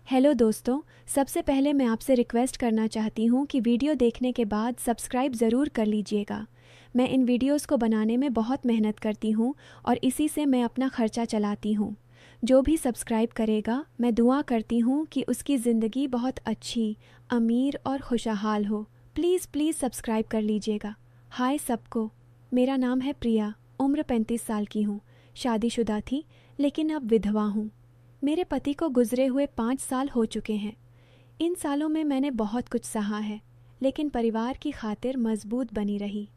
Hello दोस्तों, सबसे पहले मैं आपसे रिक्वेस्ट करना चाहती हूँ कि वीडियो देखने के बाद सब्सक्राइब ज़रूर कर लीजिएगा। मैं इन वीडियोस को बनाने में बहुत मेहनत करती हूँ और इसी से मैं अपना खर्चा चलाती हूँ। जो भी सब्सक्राइब करेगा, मैं दुआ करती हूँ कि उसकी ज़िंदगी बहुत अच्छी, अमीर और खुशहाल हो। प्लीज़ प्लीज़ सब्सक्राइब कर लीजिएगा। हाय सबको, मेरा नाम है प्रिया, उम्र 35 साल की हूँ। शादीशुदा थी लेकिन अब विधवा हूँ। मेरे पति को गुजरे हुए 5 साल हो चुके हैं। इन सालों में मैंने बहुत कुछ सहा है, लेकिन परिवार की खातिर मजबूत बनी रही।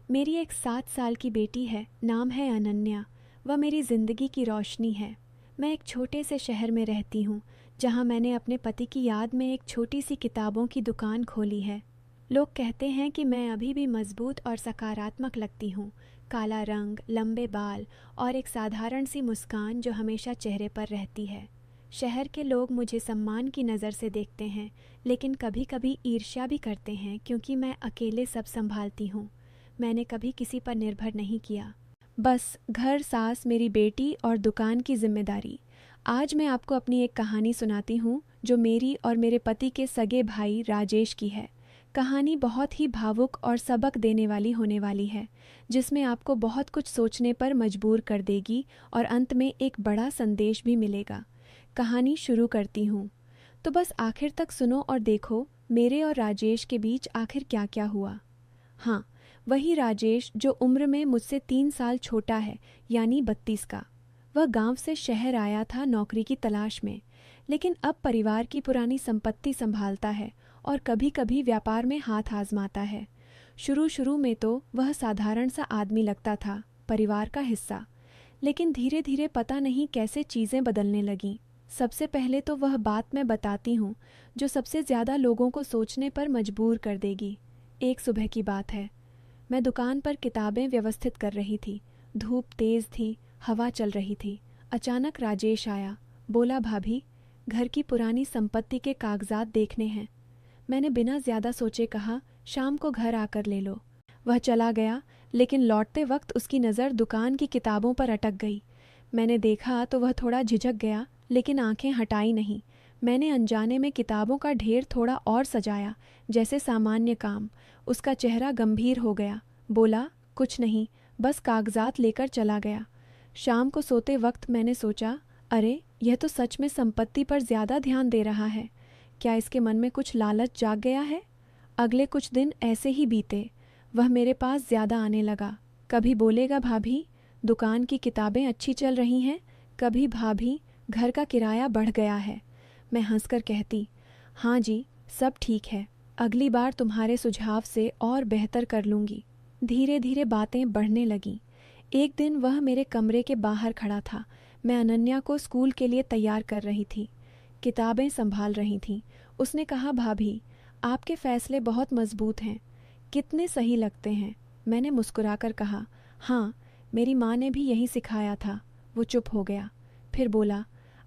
मेरी एक 7 साल की बेटी है, नाम है अनन्या। वह मेरी ज़िंदगी की रोशनी है। मैं एक छोटे से शहर में रहती हूँ, जहाँ मैंने अपने पति की याद में एक छोटी सी किताबों की दुकान खोली है। लोग कहते हैं कि मैं अभी भी मजबूत और सकारात्मक लगती हूँ। काला रंग, लंबे बाल और एक साधारण सी मुस्कान जो हमेशा चेहरे पर रहती है। शहर के लोग मुझे सम्मान की नज़र से देखते हैं, लेकिन कभी कभी ईर्ष्या भी करते हैं क्योंकि मैं अकेले सब संभालती हूँ। मैंने कभी किसी पर निर्भर नहीं किया, बस घर, सास, मेरी बेटी और दुकान की जिम्मेदारी। आज मैं आपको अपनी एक कहानी सुनाती हूँ जो मेरी और मेरे पति के सगे भाई राजेश की है। कहानी बहुत ही भावुक और सबक देने वाली होने वाली है, जिसमें आपको बहुत कुछ सोचने पर मजबूर कर देगी और अंत में एक बड़ा संदेश भी मिलेगा। कहानी शुरू करती हूँ, तो बस आखिर तक सुनो और देखो मेरे और राजेश के बीच आखिर क्या क्या हुआ। हाँ, वही राजेश जो उम्र में मुझसे 3 साल छोटा है, यानी 32 का। वह गांव से शहर आया था नौकरी की तलाश में, लेकिन अब परिवार की पुरानी संपत्ति संभालता है और कभी कभी व्यापार में हाथ आजमाता है। शुरू शुरू में तो वह साधारण सा आदमी लगता था, परिवार का हिस्सा, लेकिन धीरे धीरे पता नहीं कैसे चीज़ें बदलने लगीं। सबसे पहले तो वह बात मैं बताती हूँ जो सबसे ज़्यादा लोगों को सोचने पर मजबूर कर देगी। एक सुबह की बात है। मैं दुकान पर किताबें व्यवस्थित कर रही थी। धूप तेज़ थी, हवा चल रही थी। अचानक राजेश आया। बोला, भाभी, घर की पुरानी संपत्ति के कागजात देखने हैं। मैंने बिना ज़्यादा सोचे कहा, शाम को घर आकर ले लो। वह चला गया, लेकिन लौटते वक्त उसकी नज़र दुकान की किताबों पर अटक गई। मैंने देखा तो वह थोड़ा झिझक गया, लेकिन आंखें हटाई नहीं। मैंने अनजाने में किताबों का ढेर थोड़ा और सजाया, जैसे सामान्य काम। उसका चेहरा गंभीर हो गया। बोला, कुछ नहीं, बस कागजात लेकर चला गया। शाम को सोते वक्त मैंने सोचा, अरे यह तो सच में संपत्ति पर ज़्यादा ध्यान दे रहा है। क्या इसके मन में कुछ लालच जाग गया है? अगले कुछ दिन ऐसे ही बीते। वह मेरे पास ज़्यादा आने लगा। कभी बोलेगा, भाभी, दुकान की किताबें अच्छी चल रही हैं। कभी, भाभी, घर का किराया बढ़ गया है। मैं हंसकर कहती, हाँ जी, सब ठीक है। अगली बार तुम्हारे सुझाव से और बेहतर कर लूँगी। धीरे धीरे बातें बढ़ने लगीं। एक दिन वह मेरे कमरे के बाहर खड़ा था। मैं अनन्या को स्कूल के लिए तैयार कर रही थी, किताबें संभाल रही थी। उसने कहा, भाभी, आपके फैसले बहुत मजबूत हैं, कितने सही लगते हैं। मैंने मुस्कुराकर कहा, हाँ, मेरी माँ ने भी यही सिखाया था। वो चुप हो गया, फिर बोला,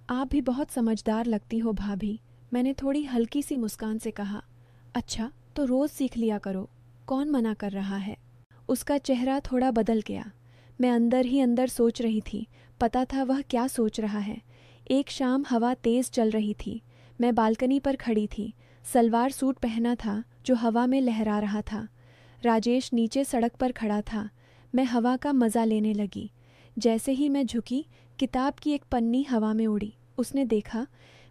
आप भी बहुत समझदार लगती हो भाभी। मैंने थोड़ी हल्की सी मुस्कान से कहा, अच्छा, तो रोज़ सीख लिया करो, कौन मना कर रहा है। उसका चेहरा थोड़ा बदल गया। मैं अंदर ही अंदर सोच रही थी, पता था वह क्या सोच रहा है। एक शाम हवा तेज़ चल रही थी। मैं बालकनी पर खड़ी थी, सलवार सूट पहना था जो हवा में लहरा रहा था। राजेश नीचे सड़क पर खड़ा था। मैं हवा का मज़ा लेने लगी। जैसे ही मैं झुकी, किताब की एक पन्नी हवा में उड़ी।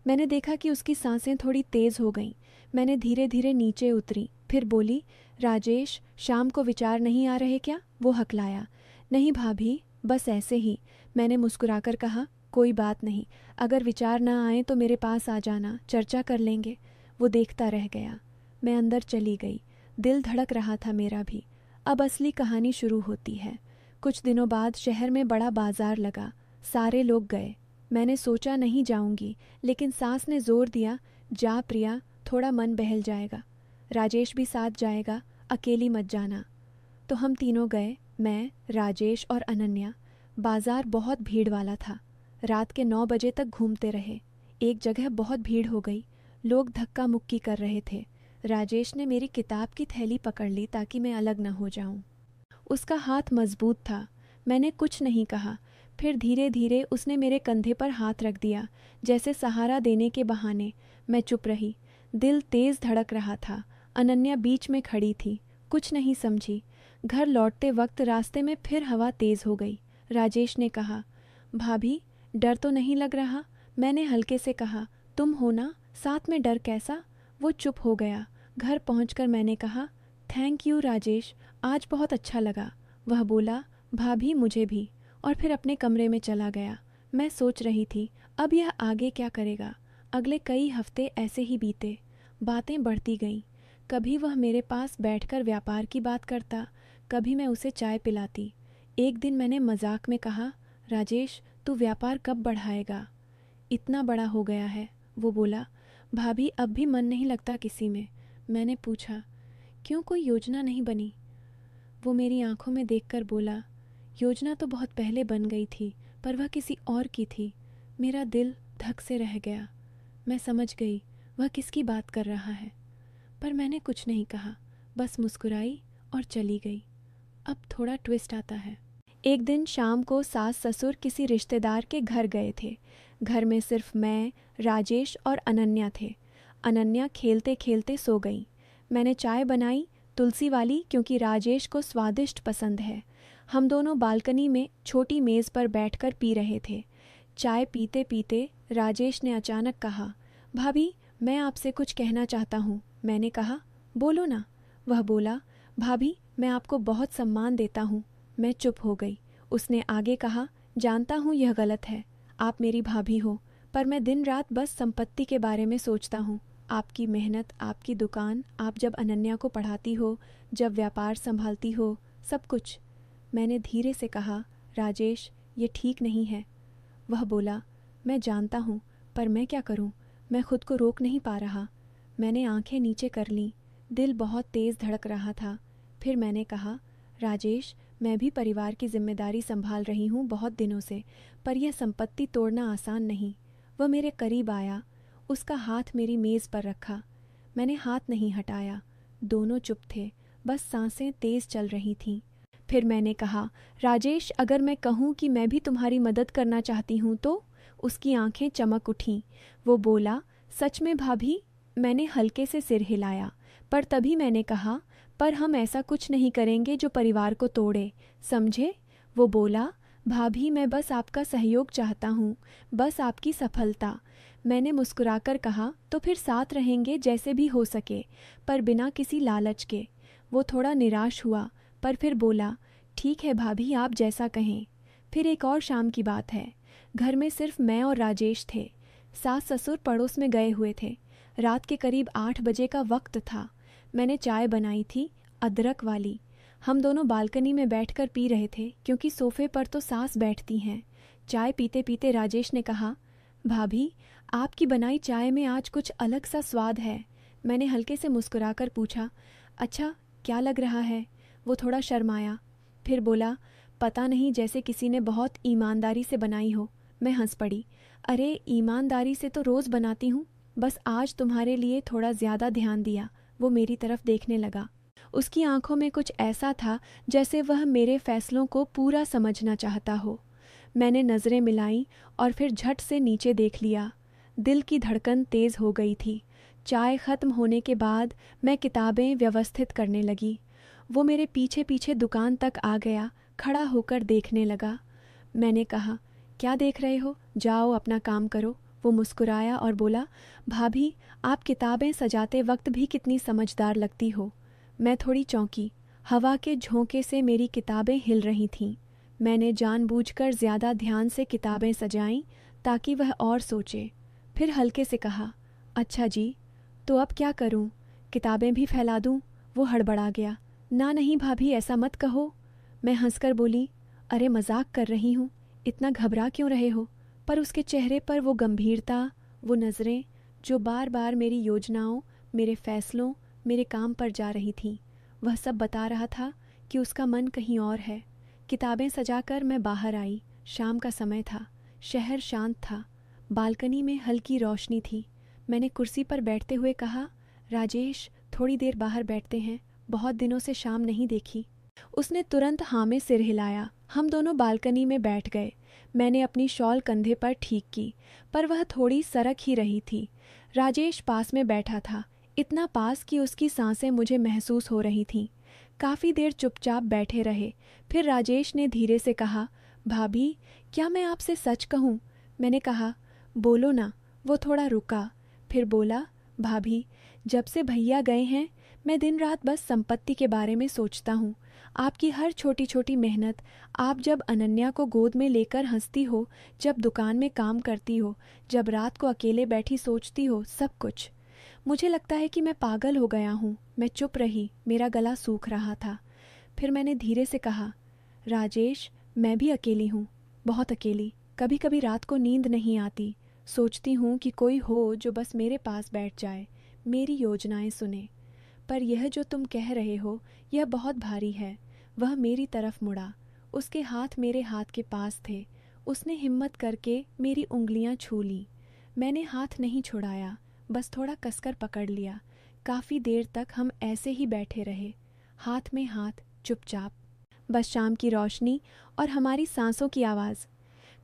मैंने देखा कि उसकी सांसें थोड़ी तेज़ हो गईं। मैंने धीरे धीरे नीचे उतरी, फिर बोली, राजेश, शाम को विचार नहीं आ रहे क्या? वो हकलाया। नहीं भाभी, बस ऐसे ही। मैंने मुस्कुराकर कहा, कोई बात नहीं, अगर विचार ना आए तो मेरे पास आ जाना, चर्चा कर लेंगे। वो देखता रह गया। मैं अंदर चली गई। दिल धड़क रहा था मेरा भी। अब असली कहानी शुरू होती है। कुछ दिनों बाद शहर में बड़ा बाजार लगा। सारे लोग गए। मैंने सोचा नहीं जाऊंगी, लेकिन सास ने जोर दिया, जा प्रिया, थोड़ा मन बहल जाएगा। राजेश भी साथ जाएगा, अकेली मत जाना। तो हम तीनों गए, मैं, राजेश और अनन्या। बाजार बहुत भीड़ वाला था। रात के 9 बजे तक घूमते रहे। एक जगह बहुत भीड़ हो गई। लोग धक्का मुक्की कर रहे थे। राजेश ने मेरी किताब की थैली पकड़ ली ताकि मैं अलग न हो जाऊं। उसका हाथ मजबूत था। मैंने कुछ नहीं कहा। फिर धीरे धीरे उसने मेरे कंधे पर हाथ रख दिया, जैसे सहारा देने के बहाने। मैं चुप रही। दिल तेज धड़क रहा था। अनन्या बीच में खड़ी थी, कुछ नहीं समझी। घर लौटते वक्त रास्ते में फिर हवा तेज हो गई। राजेश ने कहा, भाभी डर तो नहीं लग रहा? मैंने हल्के से कहा, तुम हो ना, साथ में डर कैसा? वो चुप हो गया। घर पहुंचकर मैंने कहा, थैंक यू राजेश, आज बहुत अच्छा लगा। वह बोला, भाभी मुझे भी, और फिर अपने कमरे में चला गया। मैं सोच रही थी, अब यह आगे क्या करेगा। अगले कई हफ्ते ऐसे ही बीते। बातें बढ़ती गईं। कभी वह मेरे पास बैठकर व्यापार की बात करता, कभी मैं उसे चाय पिलाती। एक दिन मैंने मजाक में कहा, राजेश तू व्यापार कब बढ़ाएगा? इतना बड़ा हो गया है। वो बोला, भाभी अब भी मन नहीं लगता किसी में। मैंने पूछा, क्यों, कोई योजना नहीं बनी? वो मेरी आंखों में देखकर बोला, योजना तो बहुत पहले बन गई थी, पर वह किसी और की थी। मेरा दिल धक से रह गया। मैं समझ गई वह किसकी बात कर रहा है, पर मैंने कुछ नहीं कहा, बस मुस्कुराई और चली गई। अब थोड़ा ट्विस्ट आता है। एक दिन शाम को सास ससुर किसी रिश्तेदार के घर गए थे। घर में सिर्फ मैं, राजेश और अनन्या थे। अनन्या खेलते खेलते सो गई। मैंने चाय बनाई, तुलसी वाली, क्योंकि राजेश को स्वादिष्ट पसंद है। हम दोनों बालकनी में छोटी मेज़ पर बैठकर पी रहे थे। चाय पीते पीते राजेश ने अचानक कहा, भाभी मैं आपसे कुछ कहना चाहता हूँ। मैंने कहा, बोलो ना। वह बोला, भाभी मैं आपको बहुत सम्मान देता हूँ। मैं चुप हो गई। उसने आगे कहा, जानता हूँ यह गलत है, आप मेरी भाभी हो, पर मैं दिन रात बस संपत्ति के बारे में सोचता हूँ। आपकी मेहनत, आपकी दुकान, आप जब अनन्या को पढ़ाती हो, जब व्यापार संभालती हो, सब कुछ। मैंने धीरे से कहा, राजेश ये ठीक नहीं है। वह बोला, मैं जानता हूँ, पर मैं क्या करूँ, मैं खुद को रोक नहीं पा रहा। मैंने आंखें नीचे कर लीं। दिल बहुत तेज़ धड़क रहा था। फिर मैंने कहा, राजेश मैं भी परिवार की जिम्मेदारी संभाल रही हूँ बहुत दिनों से, पर यह संपत्ति तोड़ना आसान नहीं। वह मेरे करीब आया, उसका हाथ मेरी मेज़ पर रखा। मैंने हाथ नहीं हटाया। दोनों चुप थे, बस सांसें तेज़ चल रही थीं। फिर मैंने कहा, राजेश अगर मैं कहूँ कि मैं भी तुम्हारी मदद करना चाहती हूँ तो? उसकी आंखें चमक उठीं। वो बोला, सच में भाभी? मैंने हल्के से सिर हिलाया, पर तभी मैंने कहा, पर हम ऐसा कुछ नहीं करेंगे जो परिवार को तोड़े, समझे? वो बोला, भाभी मैं बस आपका सहयोग चाहता हूँ, बस आपकी सफलता। मैंने मुस्कुराकर कहा, तो फिर साथ रहेंगे जैसे भी हो सके, पर बिना किसी लालच के। वो थोड़ा निराश हुआ, पर फिर बोला, ठीक है भाभी आप जैसा कहें। फिर एक और शाम की बात है। घर में सिर्फ मैं और राजेश थे। सास ससुर पड़ोस में गए हुए थे। रात के करीब 8 बजे का वक्त था। मैंने चाय बनाई थी, अदरक वाली। हम दोनों बालकनी में बैठकर पी रहे थे, क्योंकि सोफे पर तो सास बैठती हैं। चाय पीते पीते राजेश ने कहा, भाभी आपकी बनाई चाय में आज कुछ अलग सा स्वाद है। मैंने हल्के से मुस्कुराकर पूछा, अच्छा क्या लग रहा है? वो थोड़ा शर्माया, फिर बोला, पता नहीं, जैसे किसी ने बहुत ईमानदारी से बनाई हो। मैं हंस पड़ी, अरे ईमानदारी से तो रोज़ बनाती हूँ, बस आज तुम्हारे लिए थोड़ा ज़्यादा ध्यान दिया। वो मेरी तरफ देखने लगा। उसकी आंखों में कुछ ऐसा था जैसे वह मेरे फैसलों को पूरा समझना चाहता हो। मैंने नज़रें मिलाईं और फिर झट से नीचे देख लिया। दिल की धड़कन तेज़ हो गई थी। चाय ख़त्म होने के बाद मैं किताबें व्यवस्थित करने लगी। वो मेरे पीछे पीछे दुकान तक आ गया, खड़ा होकर देखने लगा। मैंने कहा, क्या देख रहे हो, जाओ अपना काम करो। वो मुस्कुराया और बोला, भाभी आप किताबें सजाते वक्त भी कितनी समझदार लगती हो। मैं थोड़ी चौंकी। हवा के झोंके से मेरी किताबें हिल रही थीं। मैंने जानबूझकर ज़्यादा ध्यान से किताबें सजाईं ताकि वह और सोचे। फिर हल्के से कहा, अच्छा जी, तो अब क्या करूं, किताबें भी फैला दूं? वो हड़बड़ा गया, ना नहीं भाभी ऐसा मत कहो। मैं हंसकर बोली, अरे मजाक कर रही हूँ, इतना घबरा क्यों रहे हो? पर उसके चेहरे पर वो गंभीरता, वो नज़रें जो बार बार मेरी योजनाओं, मेरे फैसलों, मेरे काम पर जा रही थीं, वह सब बता रहा था कि उसका मन कहीं और है। किताबें सजाकर मैं बाहर आई। शाम का समय था, शहर शांत था, बालकनी में हल्की रोशनी थी। मैंने कुर्सी पर बैठते हुए कहा, राजेश थोड़ी देर बाहर बैठते हैं, बहुत दिनों से शाम नहीं देखी। उसने तुरंत हाँ में सिर हिलाया। हम दोनों बालकनी में बैठ गए। मैंने अपनी शॉल कंधे पर ठीक की, पर वह थोड़ी सरक ही रही थी। राजेश पास में बैठा था, इतना पास कि उसकी सांसें मुझे महसूस हो रही थीं। काफ़ी देर चुपचाप बैठे रहे। फिर राजेश ने धीरे से कहा, भाभी, क्या मैं आपसे सच कहूँ? मैंने कहा, बोलो ना। वो थोड़ा रुका, फिर बोला, भाभी, जब से भैया गए हैं मैं दिन रात बस संपत्ति के बारे में सोचता हूँ। आपकी हर छोटी छोटी मेहनत, आप जब अनन्या को गोद में लेकर हंसती हो, जब दुकान में काम करती हो, जब रात को अकेले बैठी सोचती हो, सब कुछ। मुझे लगता है कि मैं पागल हो गया हूँ। मैं चुप रही, मेरा गला सूख रहा था। फिर मैंने धीरे से कहा, राजेश, मैं भी अकेली हूँ, बहुत अकेली। कभी कभी रात को नींद नहीं आती। सोचती हूँ कि कोई हो जो बस मेरे पास बैठ जाए, मेरी योजनाएं सुने। पर यह जो तुम कह रहे हो, यह बहुत भारी है। वह मेरी तरफ मुड़ा। उसके हाथ मेरे हाथ के पास थे। उसने हिम्मत करके मेरी उंगलियां छू लीं। मैंने हाथ नहीं छुड़ाया, बस थोड़ा कसकर पकड़ लिया। काफ़ी देर तक हम ऐसे ही बैठे रहे, हाथ में हाथ, चुपचाप। बस शाम की रोशनी और हमारी सांसों की आवाज़।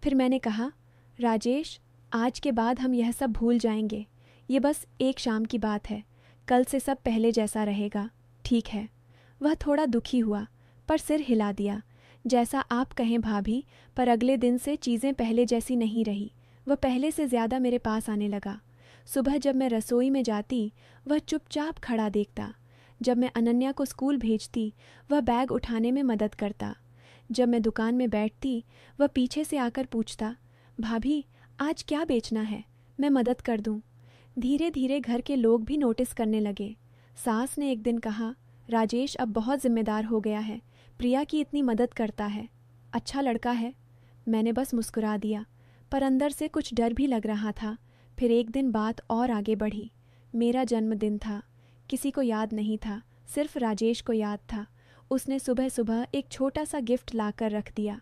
फिर मैंने कहा, राजेश, आज के बाद हम यह सब भूल जाएंगे। ये बस एक शाम की बात है। कल से सब पहले जैसा रहेगा, ठीक है? वह थोड़ा दुखी हुआ, पर सिर हिला दिया। जैसा आप कहें भाभी, पर अगले दिन से चीज़ें पहले जैसी नहीं रही। वह पहले से ज़्यादा मेरे पास आने लगा। सुबह जब मैं रसोई में जाती, वह चुपचाप खड़ा देखता। जब मैं अनन्या को स्कूल भेजती, वह बैग उठाने में मदद करता। जब मैं दुकान में बैठती, वह पीछे से आकर पूछता, भाभी, आज क्या बेचना है? मैं मदद कर दूं। धीरे धीरे घर के लोग भी नोटिस करने लगे। सास ने एक दिन कहा, राजेश अब बहुत जिम्मेदार हो गया है, प्रिया की इतनी मदद करता है, अच्छा लड़का है। मैंने बस मुस्कुरा दिया, पर अंदर से कुछ डर भी लग रहा था। फिर एक दिन बात और आगे बढ़ी। मेरा जन्मदिन था। किसी को याद नहीं था, सिर्फ राजेश को याद था। उसने सुबह सुबह एक छोटा सा गिफ्ट लाकर रख दिया।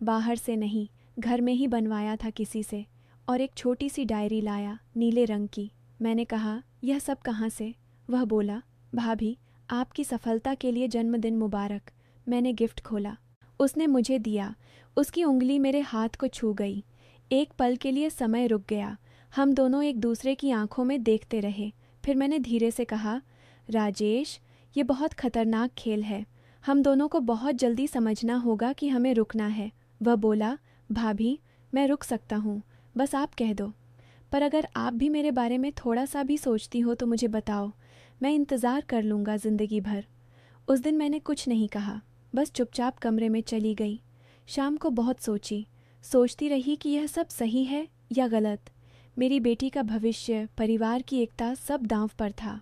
बाहर से नहीं, घर में ही बनवाया था किसी से। और एक छोटी सी डायरी लाया, नीले रंग की। मैंने कहा, यह सब कहाँ से? वह बोला, भाभी, आपकी सफलता के लिए जन्मदिन मुबारक। मैंने गिफ्ट खोला। उसने मुझे दिया। उसकी उंगली मेरे हाथ को छू गई। एक पल के लिए समय रुक गया। हम दोनों एक दूसरे की आंखों में देखते रहे। फिर मैंने धीरे से कहा, राजेश, ये बहुत खतरनाक खेल है। हम दोनों को बहुत जल्दी समझना होगा कि हमें रुकना है। वह बोला, भाभी, मैं रुक सकता हूँ, बस आप कह दो। पर अगर आप भी मेरे बारे में थोड़ा सा भी सोचती हो तो मुझे बताओ, मैं इंतज़ार कर लूँगा ज़िंदगी भर। उस दिन मैंने कुछ नहीं कहा, बस चुपचाप कमरे में चली गई। शाम को बहुत सोचती रही कि यह सब सही है या गलत। मेरी बेटी का भविष्य, परिवार की एकता, सब दांव पर था।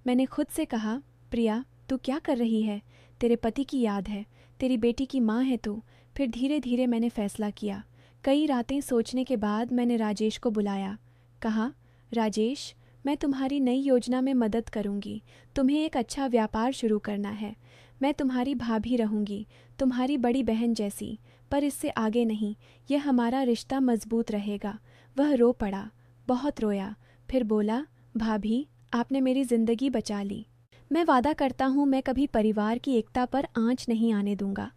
मैंने खुद से कहा, प्रिया, तू क्या कर रही है? तेरे पति की याद है, तेरी बेटी की माँ है तू। फिर धीरे धीरे मैंने फैसला किया। कई रातें सोचने के बाद मैंने राजेश को बुलाया। कहा, राजेश, मैं तुम्हारी नई योजना में मदद करूंगी। तुम्हें एक अच्छा व्यापार शुरू करना है। मैं तुम्हारी भाभी रहूंगी, तुम्हारी बड़ी बहन जैसी, पर इससे आगे नहीं। यह हमारा रिश्ता मजबूत रहेगा। वह रो पड़ा, बहुत रोया। फिर बोला, भाभी, आपने मेरी जिंदगी बचा ली। मैं वादा करता हूँ मैं कभी परिवार की एकता पर आंच नहीं आने दूंगा।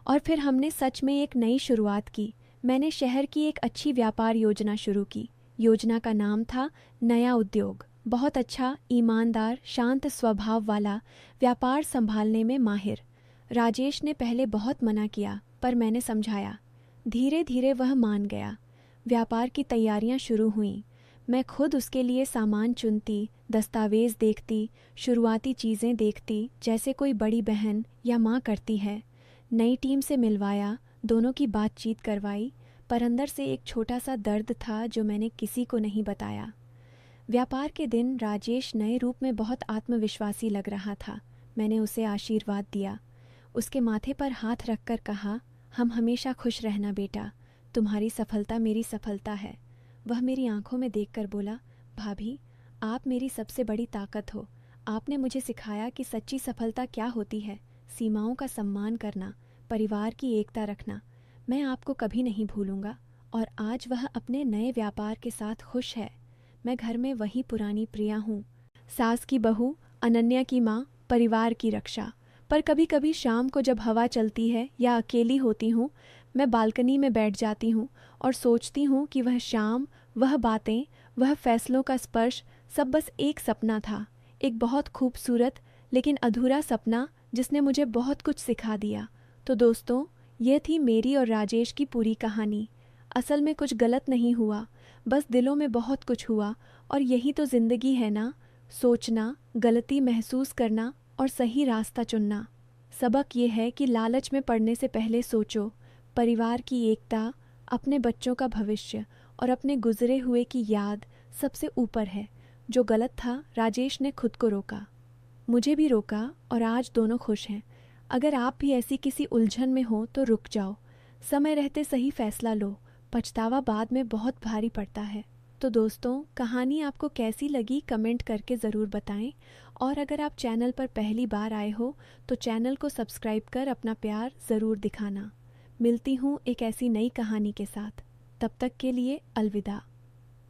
और फिर हमने सच में एक नई शुरुआत की। मैंने शहर की एक अच्छी व्यापार योजना शुरू की। योजना का नाम था नया उद्योग। बहुत अच्छा, ईमानदार, शांत स्वभाव वाला, व्यापार संभालने में माहिर। राजेश ने पहले बहुत मना किया, पर मैंने समझाया। धीरे धीरे वह मान गया। व्यापार की तैयारियां शुरू हुईं। मैं खुद उसके लिए सामान चुनती, दस्तावेज देखती, शुरुआती चीज़ें देखती, जैसे कोई बड़ी बहन या माँ करती है। नई टीम से मिलवाया, दोनों की बातचीत करवाई, पर अंदर से एक छोटा सा दर्द था जो मैंने किसी को नहीं बताया। व्यापार के दिन राजेश नए रूप में बहुत आत्मविश्वासी लग रहा था। मैंने उसे आशीर्वाद दिया। उसके माथे पर हाथ रखकर कहा, हम हमेशा खुश रहना बेटा, तुम्हारी सफलता मेरी सफलता है। वह मेरी आंखों में देखकर बोला, भाभी, आप मेरी सबसे बड़ी ताकत हो। आपने मुझे सिखाया कि सच्ची सफलता क्या होती है, सीमाओं का सम्मान करना, परिवार की एकता रखना। मैं आपको कभी नहीं भूलूंगा। और आज वह अपने नए व्यापार के साथ खुश है। मैं घर में वही पुरानी प्रिया हूँ, सास की बहू, अनन्या की माँ, परिवार की रक्षा। पर कभी कभी शाम को जब हवा चलती है या अकेली होती हूँ, मैं बालकनी में बैठ जाती हूँ और सोचती हूँ कि वह शाम, वह बातें, वह फैसलों का स्पर्श सब बस एक सपना था, एक बहुत खूबसूरत लेकिन अधूरा सपना जिसने मुझे बहुत कुछ सिखा दिया। तो दोस्तों, यह थी मेरी और राजेश की पूरी कहानी। असल में कुछ गलत नहीं हुआ, बस दिलों में बहुत कुछ हुआ, और यही तो ज़िंदगी है ना, सोचना, गलती महसूस करना और सही रास्ता चुनना। सबक ये है कि लालच में पड़ने से पहले सोचो, परिवार की एकता, अपने बच्चों का भविष्य और अपने गुजरे हुए की याद सबसे ऊपर है। जो गलत था, राजेश ने खुद को रोका, मुझे भी रोका, और आज दोनों खुश हैं। अगर आप भी ऐसी किसी उलझन में हो तो रुक जाओ, समय रहते सही फैसला लो, पछतावा बाद में बहुत भारी पड़ता है। तो दोस्तों, कहानी आपको कैसी लगी कमेंट करके ज़रूर बताएं, और अगर आप चैनल पर पहली बार आए हो तो चैनल को सब्सक्राइब कर अपना प्यार ज़रूर दिखाना। मिलती हूँ एक ऐसी नई कहानी के साथ, तब तक के लिए अलविदा,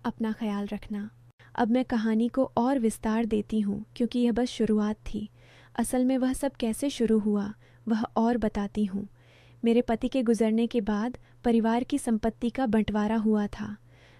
अपना ख्याल रखना। अब मैं कहानी को और विस्तार देती हूँ क्योंकि यह बस शुरुआत थी। असल में वह सब कैसे शुरू हुआ वह और बताती हूँ। मेरे पति के गुजरने के बाद परिवार की संपत्ति का बंटवारा हुआ था।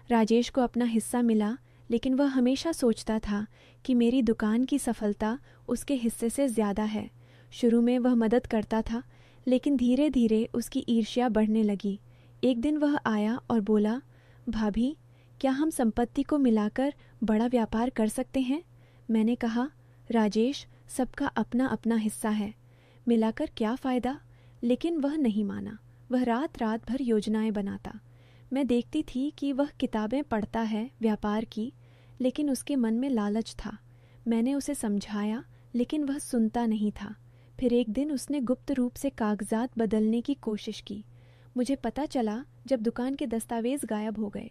राजेश को अपना हिस्सा मिला, लेकिन वह हमेशा सोचता था कि मेरी दुकान की सफलता उसके हिस्से से ज़्यादा है। शुरू में वह मदद करता था, लेकिन धीरे धीरे उसकी ईर्ष्या बढ़ने लगी। एक दिन वह आया और बोला, भाभी, क्या हम संपत्ति को मिलाकर बड़ा व्यापार कर सकते हैं? मैंने कहा, राजेश, सबका अपना अपना हिस्सा है, मिलाकर क्या फ़ायदा? लेकिन वह नहीं माना। वह रात रात भर योजनाएं बनाता। मैं देखती थी कि वह किताबें पढ़ता है व्यापार की, लेकिन उसके मन में लालच था। मैंने उसे समझाया, लेकिन वह सुनता नहीं था। फिर एक दिन उसने गुप्त रूप से कागजात बदलने की कोशिश की। मुझे पता चला जब दुकान के दस्तावेज गायब हो गए।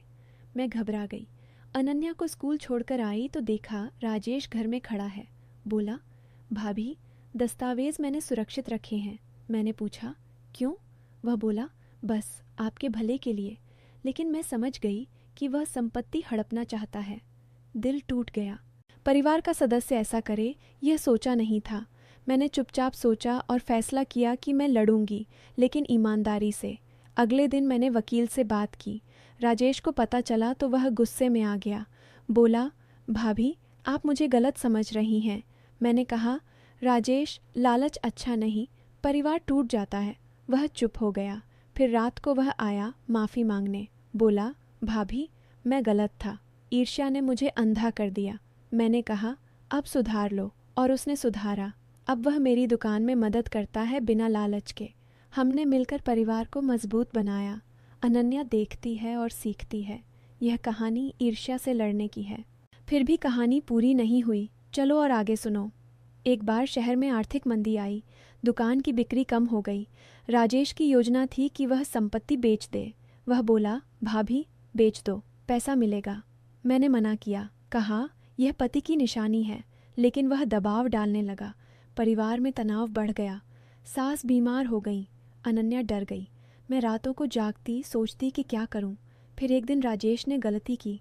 मैं घबरा गई। अनन्या को स्कूल छोड़कर आई तो देखा राजेश घर में खड़ा है। बोला, भाभी, दस्तावेज मैंने सुरक्षित रखे हैं। मैंने पूछा, क्यों? वह बोला, बस आपके भले के लिए। लेकिन मैं समझ गई कि वह संपत्ति हड़पना चाहता है। दिल टूट गया। परिवार का सदस्य ऐसा करे, यह सोचा नहीं था। मैंने चुपचाप सोचा और फैसला किया कि मैं लड़ूंगी, लेकिन ईमानदारी से। अगले दिन मैंने वकील से बात की। राजेश को पता चला तो वह गुस्से में आ गया। बोला, भाभी, आप मुझे गलत समझ रही हैं। मैंने कहा, राजेश, लालच अच्छा नहीं, परिवार टूट जाता है। वह चुप हो गया। फिर रात को वह आया माफ़ी मांगने। बोला, भाभी, मैं गलत था, ईर्ष्या ने मुझे अंधा कर दिया। मैंने कहा, अब सुधार लो, और उसने सुधारा। अब वह मेरी दुकान में मदद करता है बिना लालच के। हमने मिलकर परिवार को मजबूत बनाया। अनन्या देखती है और सीखती है। यह कहानी ईर्ष्या से लड़ने की है। फिर भी कहानी पूरी नहीं हुई। चलो और आगे सुनो। एक बार शहर में आर्थिक मंदी आई। दुकान की बिक्री कम हो गई। राजेश की योजना थी कि वह संपत्ति बेच दे। वह बोला, भाभी, बेच दो, पैसा मिलेगा। मैंने मना किया, कहा, यह पति की निशानी है। लेकिन वह दबाव डालने लगा। परिवार में तनाव बढ़ गया। सास बीमार हो गई। अनन्या डर गई। मैं रातों को जागती, सोचती कि क्या करूं। फिर एक दिन राजेश ने गलती की।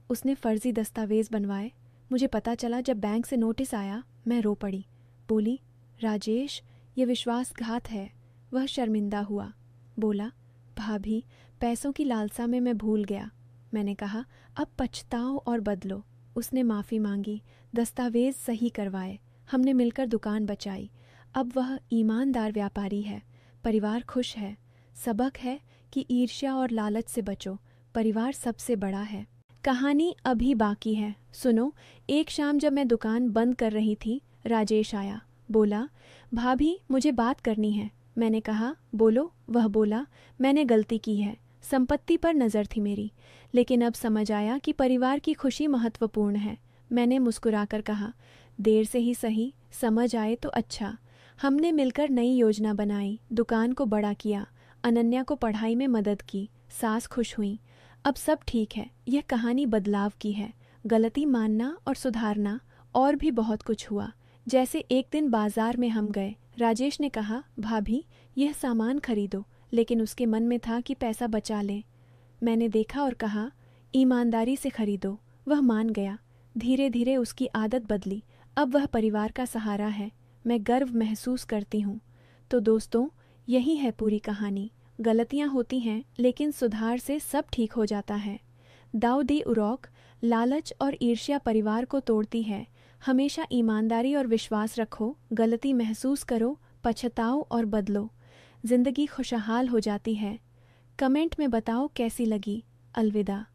उसने फर्जी दस्तावेज बनवाए। मुझे पता चला जब बैंक से नोटिस आया। मैं रो पड़ी। बोली, राजेश, ये विश्वासघात है। वह शर्मिंदा हुआ। बोला, भाभी, पैसों की लालसा में मैं भूल गया। मैंने कहा, अब पछताओ और बदलो। उसने माफ़ी मांगी, दस्तावेज सही करवाए। हमने मिलकर दुकान बचाई। अब वह ईमानदार व्यापारी है। परिवार खुश है। सबक है कि ईर्ष्या और लालच से बचो। परिवार सबसे बड़ा है। कहानी अभी बाकी है, सुनो। एक शाम जब मैं दुकान बंद कर रही थी, राजेश आया। बोला, भाभी, मुझे बात करनी है। मैंने कहा, बोलो। वह बोला, मैंने गलती की है। संपत्ति पर नज़र थी मेरी, लेकिन अब समझ आया कि परिवार की खुशी महत्वपूर्ण है। मैंने मुस्कुराकर कहा, देर से ही सही, समझ आए तो अच्छा। हमने मिलकर नई योजना बनाई, दुकान को बड़ा किया, अनन्या को पढ़ाई में मदद की, सास खुश हुई। अब सब ठीक है। यह कहानी बदलाव की है। गलती मानना और सुधारना। और भी बहुत कुछ हुआ। जैसे एक दिन बाजार में हम गए। राजेश ने कहा, भाभी, यह सामान खरीदो, लेकिन उसके मन में था कि पैसा बचा लें। मैंने देखा और कहा, ईमानदारी से खरीदो। वह मान गया। धीरे धीरे उसकी आदत बदली। अब वह परिवार का सहारा है। मैं गर्व महसूस करती हूँ। तो दोस्तों, यही है पूरी कहानी। गलतियाँ होती हैं, लेकिन सुधार से सब ठीक हो जाता है। दाऊ दी उरॉक, लालच और ईर्ष्या परिवार को तोड़ती है। हमेशा ईमानदारी और विश्वास रखो, गलती महसूस करो, पछताओ और बदलो। जिंदगी खुशहाल हो जाती है। कमेंट में बताओ कैसी लगी। अलविदा।